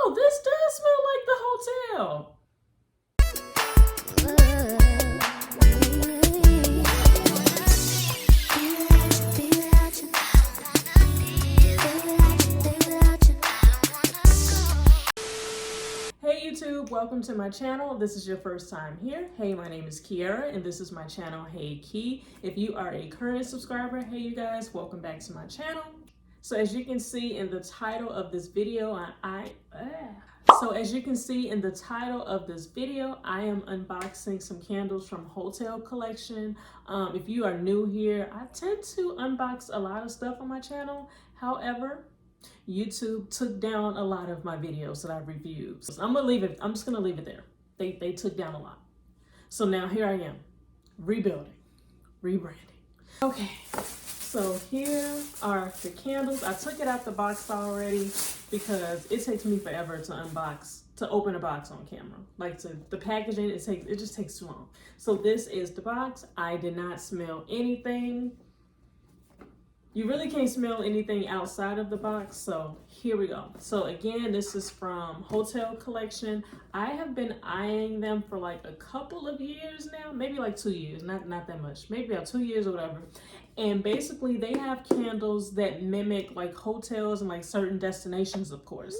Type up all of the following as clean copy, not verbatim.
Oh, this does smell like the hotel. Hey YouTube, welcome to my channel. This is your first time here. Hey, my name is Kiara and this is my channel, Hey Key. If you are a current subscriber, hey you guys, welcome back to my channel. So as you can see in the title of this video, I am unboxing some candles from Hotel Collection. If you are new here, I tend to unbox a lot of stuff on my channel. However, YouTube took down a lot of my videos that I reviewed. So I'm just gonna leave it there. They took down a lot. So now here I am, rebuilding, rebranding. Okay, so here are the candles. I took it out the box already because it takes me forever to open a box on camera. Like the packaging, it just takes too long. So this is the box. I did not smell anything. You really can't smell anything outside of the box, so here we go. So again, this is from Hotel Collection. I have been eyeing them for like a couple of years now, maybe like 2 years, not that much, maybe about 2 years or whatever. And basically they have candles that mimic like hotels and like certain destinations, of course.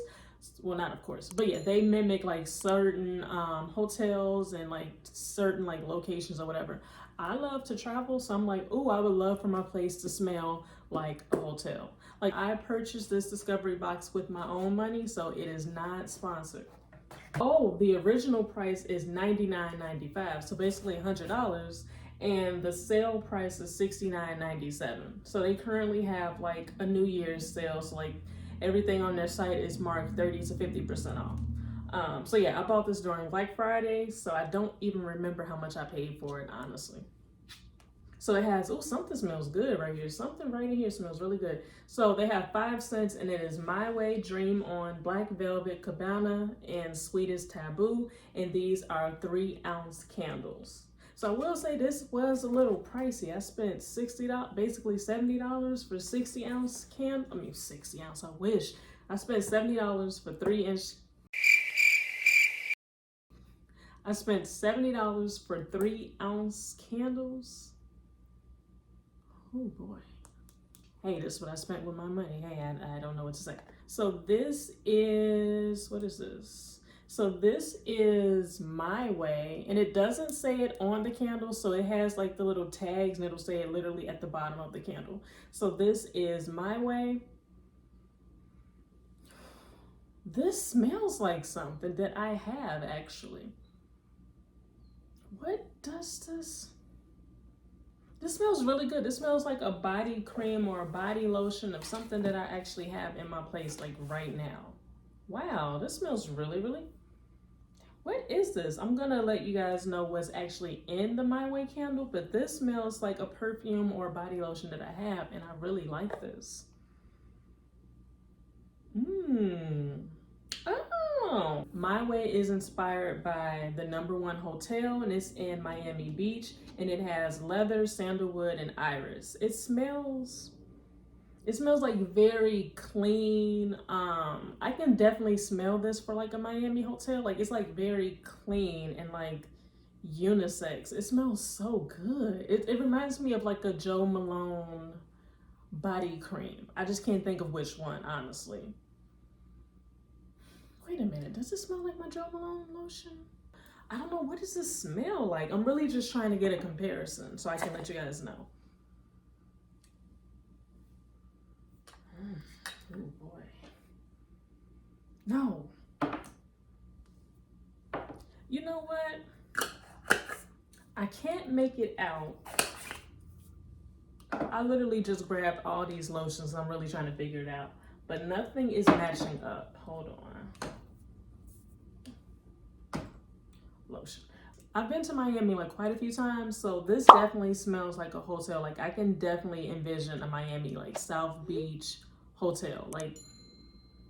Well, not of course, but yeah, they mimic like certain hotels and like certain like locations or whatever. I love to travel, so I'm like, oh, I would love for my place to smell like a hotel. Like, I purchased this discovery box with my own money, so it is not sponsored. Oh, the original price is $99.95, so basically $100, and the sale price is $69.97. So they currently have like a New Year's sale, so like everything on their site is marked 30 to 50% off. So yeah, I bought this during Black Friday, so I don't even remember how much I paid for it, honestly. So it has, oh, something smells good right here. Something right in here smells really good. So they have 5 scents, and it is My Way, Dream On, Black Velvet, Cabana, and Sweetest Taboo. And these are 3-ounce candles. So I will say this was a little pricey. I spent $60, basically $70 for 60-ounce candle. I mean, 60 ounce, I wish. I spent $70 for 3-inch. I spent $70 for 3-ounce candles. Oh boy. Hey, this is what I spent with my money. Hey, I don't know what to say. So this is, what is this? So this is My Way, and it doesn't say it on the candle, so it has like the little tags, and it'll say it literally at the bottom of the candle. So this is My Way. This smells like something that I have, actually. What does this? This smells really good. This smells like a body cream or a body lotion of something that I actually have in my place like right now. Wow, this smells really, really. What is this? I'm gonna let you guys know what's actually in the My Way candle, but this smells like a perfume or a body lotion that I have, and I really like this. Oh, My Way is inspired by the #1 hotel, and it's in Miami Beach, and it has leather, sandalwood, and iris. It smells like very clean. I can definitely smell this for like a Miami hotel. Like, it's like very clean and like unisex. It smells so good. It reminds me of like a Jo Malone body cream. I just can't think of which one, honestly. Wait a minute, does it smell like my Jo Malone lotion? I don't know, what does this smell like? I'm really just trying to get a comparison so I can let you guys know. Oh boy. No. You know what? I can't make it out. I literally just grabbed all these lotions. I'm really trying to figure it out, but nothing is matching up. Hold on. Lotion. I've been to Miami like quite a few times, so this definitely smells like a hotel. Like, I can definitely envision a Miami like South Beach hotel. Like,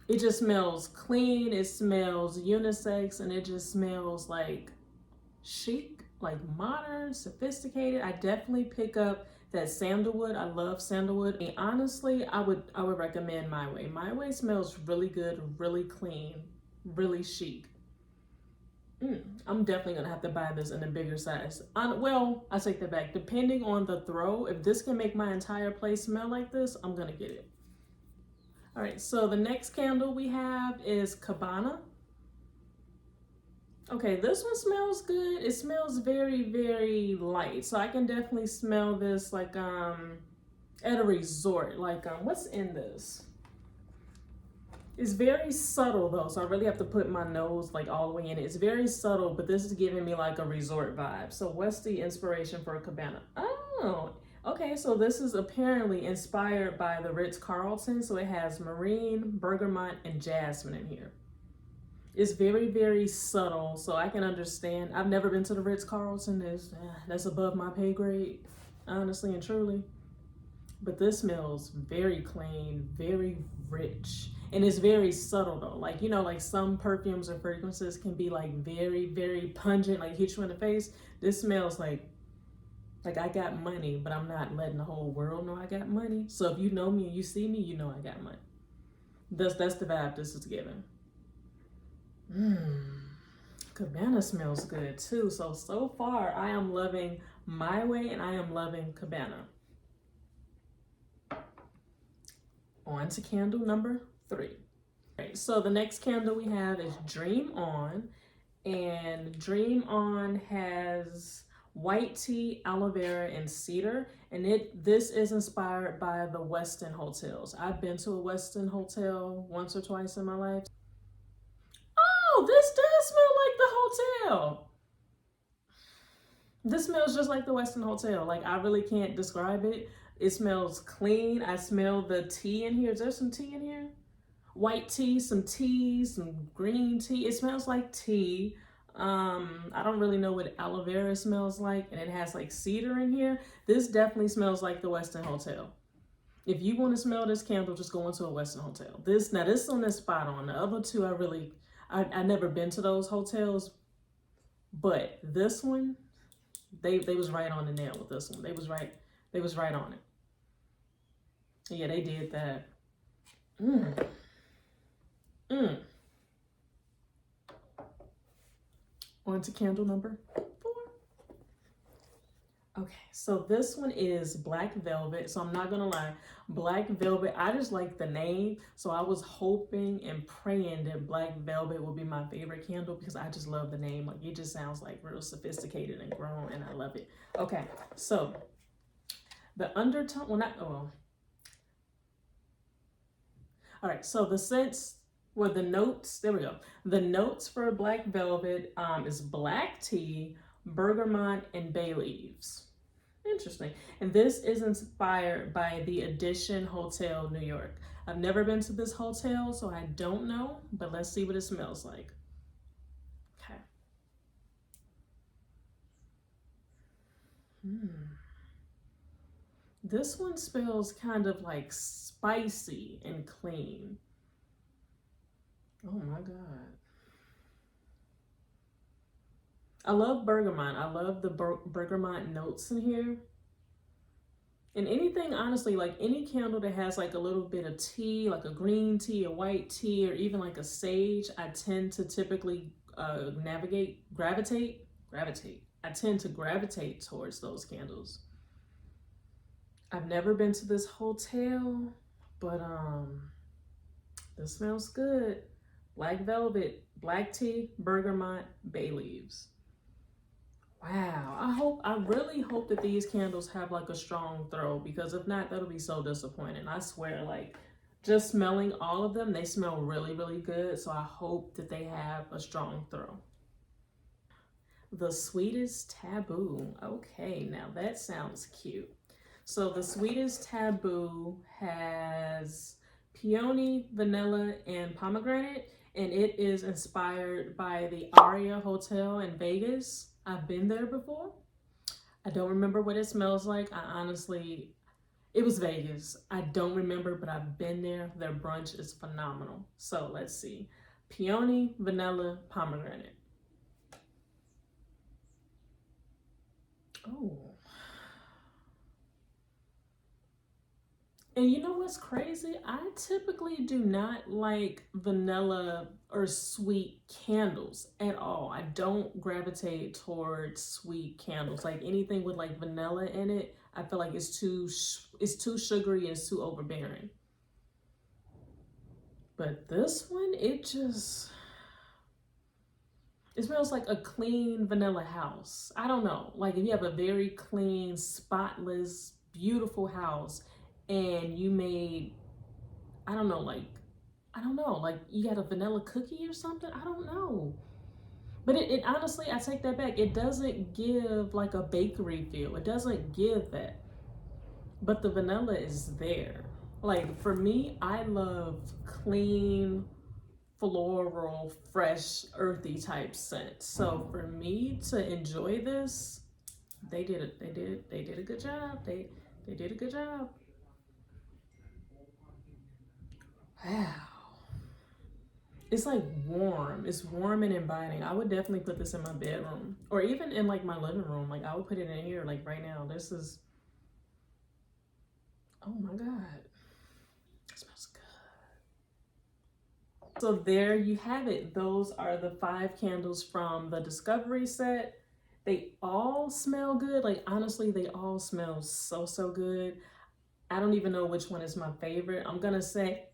it just smells clean, it smells unisex, and it just smells like chic, like modern, sophisticated. I definitely pick up that sandalwood. I love sandalwood. And honestly, I would recommend My Way. My Way smells really good, really clean. really chic. I'm definitely gonna have to buy this in a bigger size. Well, I take that back. Depending on the throw, if this can make my entire place smell like this, I'm gonna get it. All right, so the next candle we have is Cabana. Okay, this one smells good. It smells very, very light. So I can definitely smell this like at a resort. Like what's in this? It's very subtle though, so I really have to put my nose like all the way in it. It's very subtle, but this is giving me like a resort vibe. So what's the inspiration for a Cabana? Oh, okay, so this is apparently inspired by the Ritz-Carlton. So it has marine, bergamot, and jasmine in here. It's very, very subtle, so I can understand. I've never been to the Ritz-Carlton. That's above my pay grade, honestly and truly. But this smells very clean, very rich. And it's very subtle though. Like, you know, like some perfumes or fragrances can be like very, very pungent, like hit you in the face. This smells like I got money, but I'm not letting the whole world know I got money. So if you know me and you see me, you know I got money. That's the vibe this is giving. Cabana smells good too. So far I am loving My Way and I am loving Cabana. On to candle number 3. Right, so the next candle we have is Dream On, and Dream On has white tea, aloe vera, and cedar, and this is inspired by the Westin hotels. I've been to a Westin hotel once or twice in my life. Oh, this does smell like the hotel. This smells just like the Westin hotel. Like, I really can't describe it. It smells clean. I smell the tea in here. Is there some tea in here? White tea, some green tea. It smells like tea. I don't really know what aloe vera smells like, and it has like cedar in here. This definitely smells like the Westin hotel. If you want to smell this candle, just go into a Westin hotel. This one is spot on. The other two, I never been to those hotels, but this one, they was right on the nail with this one. They was right on it. Yeah, they did that. On to candle number 4. Okay, so this one is Black Velvet. So I'm not gonna lie, Black Velvet, I just like the name. So I was hoping and praying that Black Velvet will be my favorite candle because I just love the name. Like, it just sounds like real sophisticated and grown, and I love it. Okay, so the undertone, all right, so the scents, well, the notes, there we go. The notes for Black Velvet is black tea, bergamot, and bay leaves. Interesting. And this is inspired by the Edition Hotel, New York. I've never been to this hotel, so I don't know, but let's see what it smells like. Okay. This one smells kind of like spicy and clean. Oh my God. I love bergamot. I love the bergamot notes in here. And anything, honestly, like any candle that has like a little bit of tea, like a green tea, a white tea, or even like a sage, I tend to typically gravitate. I tend to gravitate towards those candles. I've never been to this hotel, but this smells good. Black Velvet, black tea, bergamot, bay leaves. Wow, I really hope that these candles have like a strong throw, because if not, that'll be so disappointing. I swear, like, just smelling all of them, they smell really, really good. So I hope that they have a strong throw. The Sweetest Taboo. Okay, now that sounds cute. So the Sweetest Taboo has peony, vanilla, and pomegranate, and it is inspired by the Aria Hotel in Vegas. I've been there before. I don't remember what it smells like. It was Vegas. I don't remember, but I've been there. Their brunch is phenomenal. So let's see. Peony, vanilla, pomegranate. Oh. And you know what's crazy? I typically do not like vanilla or sweet candles at all. I don't gravitate towards sweet candles. Like anything with like vanilla in it, I feel like it's too sugary and it's too overbearing. But this one, it smells like a clean vanilla house. I don't know. Like if you have a very clean, spotless, beautiful house and you made, I don't know, like you got a vanilla cookie or something. I don't know. But it honestly, I take that back. It doesn't give like a bakery feel. It doesn't give that. But the vanilla is there. Like for me, I love clean, floral, fresh, earthy type scents. So for me to enjoy this, they did it. They did a good job. They did a good job. Wow. It's like warm. It's warm and inviting. I would definitely put this in my bedroom or even in like my living room. Like I would put it in here like right now. This is, oh my God. It smells good. So there you have it. Those are the 5 candles from the Discovery set. They all smell good. Like honestly, they all smell so good. I don't even know which one is my favorite. I'm gonna say,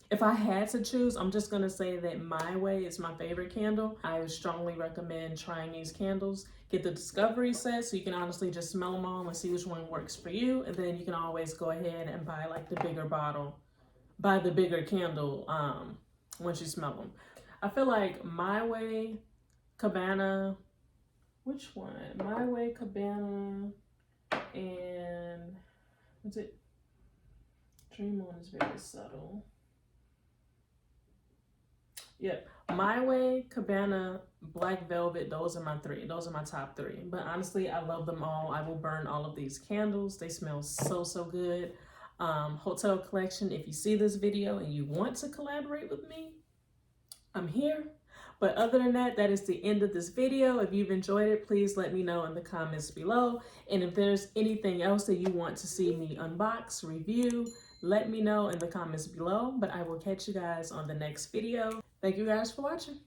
if I had to choose, I'm just gonna say that My Way is my favorite candle. I would strongly recommend trying these candles. Get the Discovery set so you can honestly just smell them all and see which one works for you. And then you can always go ahead and buy like the bigger bottle, buy the bigger candle once you smell them. I feel like My Way, Cabana, which one? My Way, Cabana, and what's it? Dream On is very subtle. Yep. My Way, Cabana, Black Velvet, those are my 3. Those are my top 3. But honestly, I love them all. I will burn all of these candles. They smell so good. Hotel Collection, if you see this video and you want to collaborate with me, I'm here. But other than that, that is the end of this video. If you've enjoyed it, please let me know in the comments below. And if there's anything else that you want to see me unbox, review, let me know in the comments below. But I will catch you guys on the next video. Thank you guys for watching.